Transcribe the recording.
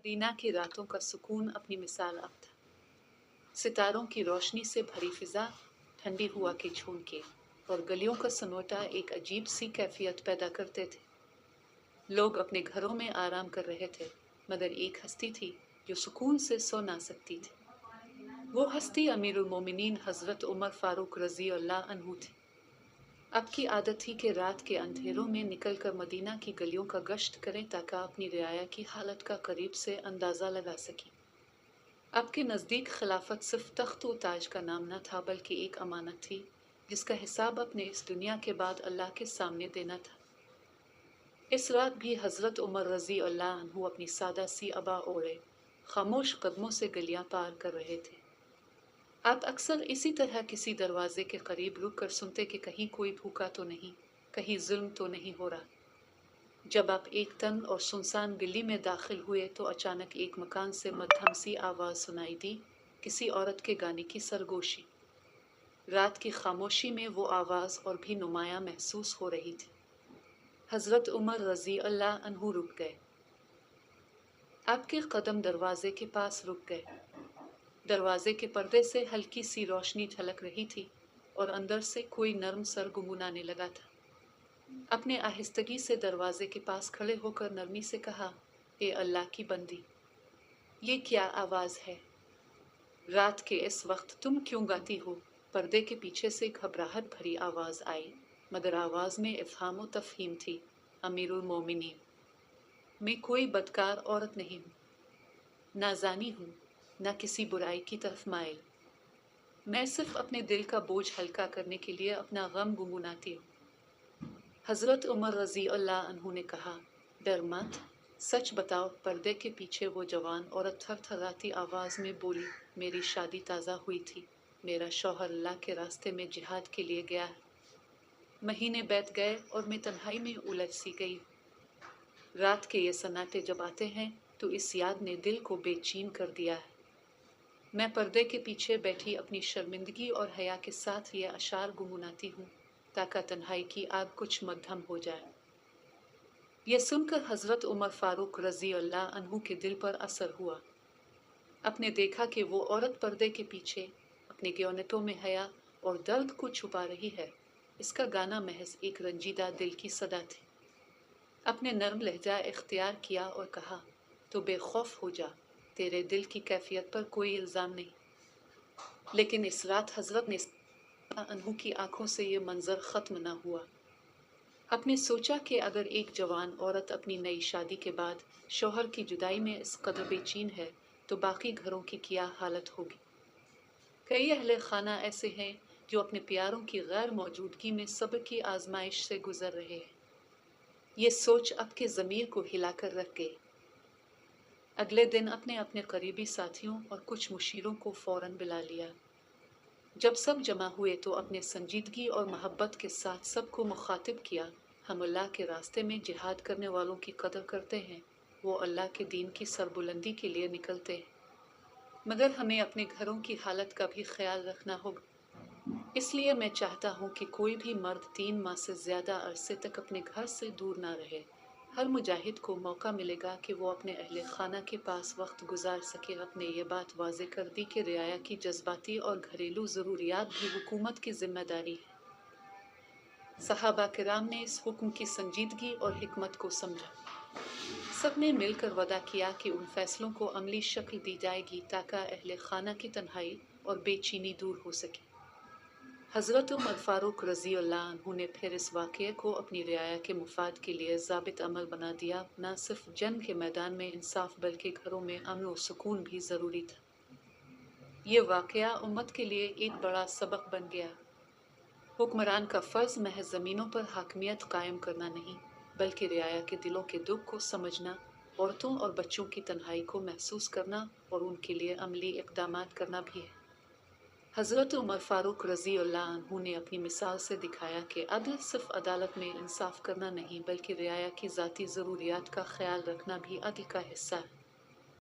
Medina की रातों का सुकून अपनी मिसाल अब था। सितारों की रोशनी से भरी फिजा, ठंडी हवा के झोंके और गलियों का सन्नाटा एक अजीब सी कैफियत पैदा करते थे। लोग अपने घरों में आराम कर रहे थे, मगर एक हस्ती थी जो सुकून से सो ना सकती थी। वो हस्ती अमीरुल मोमिनीन हजरत उमर फारूक रजी अल्लाह अन्हु थे। अब की आदत थी कि रात के अंधेरों में निकलकर मदीना की गलियों का गश्त करें ताकि अपनी रियाया की हालत का करीब से अंदाज़ा लगा सकें। आपके नज़दीक खिलाफत सिर्फ तख्त व ताज का नाम न था, बल्कि एक अमानत थी जिसका हिसाब अपने इस दुनिया के बाद अल्लाह के सामने देना था। इस रात भी हज़रत उमर रज़ी अल्लाह अन्हु अपनी सादा सी अबा ओढ़े खामोश कदमों से गलियां पार कर रहे थे। आप अक्सर इसी तरह किसी दरवाजे के करीब रुक कर सुनते कि कहीं कोई भूखा तो नहीं, कहीं जुल्म तो नहीं हो रहा। जब आप एक तंग और सुनसान गली में दाखिल हुए तो अचानक एक मकान से मध्यम सी आवाज़ सुनाई दी, किसी औरत के गाने की सरगोशी। रात की खामोशी में वो आवाज़ और भी नुमायां महसूस हो रही थी। हज़रत उमर रज़ी अल्लाह अन्हु रुक गए। आपके कदम दरवाजे के पास रुक गए। दरवाजे के पर्दे से हल्की सी रोशनी झलक रही थी और अंदर से कोई नर्म सर गुनगुनाने लगा था। अपने आहिस्तगी से दरवाजे के पास खड़े होकर नरमी से कहा, ए अल्लाह की बंदी, ये क्या आवाज़ है? रात के इस वक्त तुम क्यों गाती हो? पर्दे के पीछे से घबराहट भरी आवाज़ आई, मगर आवाज़ में इफ़हाम व तफ़हीम थी। अमीरुल मोमिनीन, मैं कोई बदकार औरत नहीं हूँ, ना जानी हूँ, ना किसी बुराई की तरफ माइल। मैं सिर्फ अपने दिल का बोझ हल्का करने के लिए अपना गम गुनगुनाती हूँ। हज़रत उमर रज़ी अल्लाह अन्हु ने कहा, डर मत, सच बताओ। पर्दे के पीछे वो जवान औरत थरथराती आवाज़ में बोली, मेरी शादी ताज़ा हुई थी, मेरा शौहर अल्लाह के रास्ते में जिहाद के लिए गया है। महीने बीत गए और मैं तन्हाई में उलझ सी गई। रात के ये सन्नाटे जब आते हैं तो इस याद ने दिल को बेचैन कर दिया है। मैं पर्दे के पीछे बैठी अपनी शर्मिंदगी और हया के साथ ये अशार गुनगुनाती हूँ ताकि तन्हाई की आग कुछ मद्धम हो जाए। ये सुनकर हज़रत उमर फारूक रज़ी अल्लाह अन्हु के दिल पर असर हुआ। अपने देखा कि वो औरत पर्दे के पीछे अपने ग्योनेटों में हया और दर्द को छुपा रही है। इसका गाना महज एक रंजीदा दिल की सदा थी। अपने नर्म लहजा इख्तियार किया और कहा, तो बेखौफ हो जा, तेरे दिल की कैफियत पर कोई इल्ज़ाम नहीं। लेकिन इस रात हज़रत ने अन्हु की आंखों से ये मंजर ख़त्म न हुआ। आपने सोचा कि अगर एक जवान औरत अपनी नई शादी के बाद शौहर की जुदाई में इस कदर बेचैन है तो बाकी घरों की क्या हालत होगी। कई अहले खाना ऐसे हैं जो अपने प्यारों की गैर मौजूदगी में सब्र की आजमाइश से गुजर रहे हैं। ये सोच आपके ज़मीर को हिलाकर रख गई। अगले दिन अपने अपने करीबी साथियों और कुछ मुशीरों को फ़ौरन बुला लिया। जब सब जमा हुए तो अपने संजीदगी और मोहब्बत के साथ सबको मुखातिब किया, हम अल्लाह के रास्ते में जिहाद करने वालों की कदर करते हैं। वो अल्लाह के दीन की सरबुलंदी के लिए निकलते हैं, मगर हमें अपने घरों की हालत का भी ख्याल रखना होगा। इसलिए मैं चाहता हूँ कि कोई भी मर्द 3 माह से ज़्यादा अरसे तक अपने घर से दूर ना रहे। हर मुजाहिद को मौका मिलेगा कि वो अपने अहले खाना के पास वक्त गुजार सके। अपने ये बात वाज़े कर दी कि रियाया की जज्बाती और घरेलू ज़रूरियात भी हुकूमत की जिम्मेदारी है। सहाबा किराम ने इस हुक्म की संजीदगी और हिकमत को समझा। सब ने मिलकर वादा किया कि उन फैसलों को अमली शक्ल दी जाएगी ताकि अहले खाना की तन्हाई और बेचैनी दूर हो सके। हज़रत उमर फारूक रज़ी अल्लाह अन्हु ने फिर इस वाक़ये को अपनी रियाया के मुफाद के लिए ज़ाबित अमल बना दिया। न सिर्फ जंग के मैदान में इंसाफ बल्कि घरों में अमन और सुकून भी ज़रूरी था। ये वाक़या उम्मत के लिए एक बड़ा सबक बन गया। हुक्मरान का फ़र्ज़ महज ज़मीनों पर हाकमियत कायम करना नहीं, बल्कि रियाया के दिलों के दुख को समझना, औरतों और बच्चों की तन्हाई को महसूस करना और उनके लिए अमली इक़दामात करना भी है। हज़रत उमर फारूक रज़ी अल्लाह अन्हु ने अपनी मिसाल से दिखाया कि अदल सिर्फ अदालत में इंसाफ करना नहीं, बल्कि रियाया की ज़ाती ज़रूरियात का ख्याल रखना भी अदल का हिस्सा है।